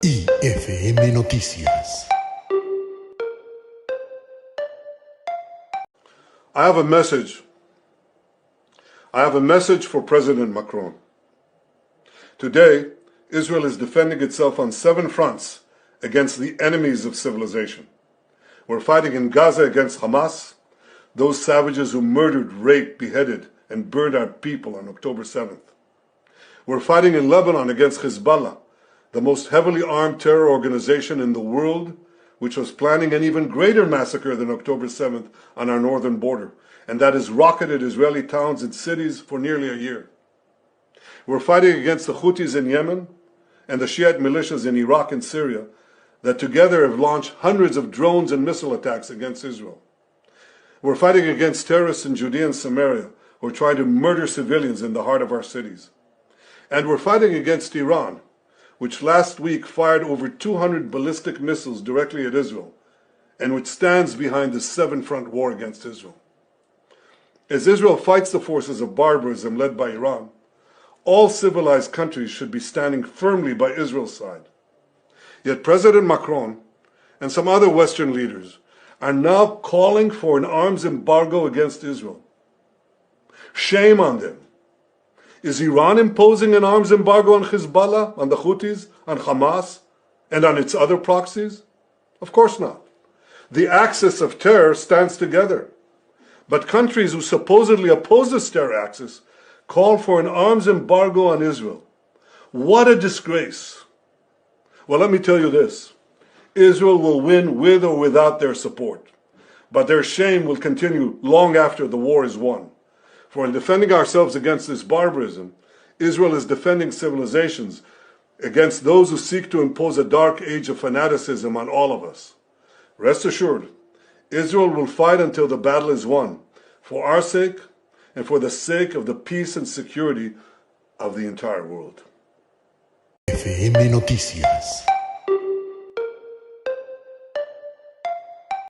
IFM Noticias. I have a message. I have a message for President Macron. Today, Israel is defending itself on 7 fronts against the enemies of civilization. We're fighting in Gaza against Hamas, those savages who murdered, raped, beheaded, and burned our people on October 7th. We're fighting in Lebanon against Hezbollah, the most heavily armed terror organization in the world, which was planning an even greater massacre than October 7th on our northern border, and that has rocketed Israeli towns and cities for nearly a year. We're fighting against the Houthis in Yemen and the Shiite militias in Iraq and Syria that together have launched hundreds of drones and missile attacks against Israel. We're fighting against terrorists in Judea and Samaria who are trying to murder civilians in the heart of our cities. And we're fighting against Iran, which last week fired over 200 ballistic missiles directly at Israel, and which stands behind the 7-front war against Israel. As Israel fights the forces of barbarism led by Iran, all civilized countries should be standing firmly by Israel's side. Yet President Macron and some other Western leaders are now calling for an arms embargo against Israel. Shame on them. Is Iran imposing an arms embargo on Hezbollah, on the Houthis, on Hamas, and on its other proxies? Of course not. The axis of terror stands together. But countries who supposedly oppose this terror axis call for an arms embargo on Israel. What a disgrace. Well, let me tell you this. Israel will win with or without their support. But their shame will continue long after the war is won. For in defending ourselves against this barbarism, Israel is defending civilizations against those who seek to impose a dark age of fanaticism on all of us. Rest assured, Israel will fight until the battle is won, for our sake and for the sake of the peace and security of the entire world. IFM Noticias.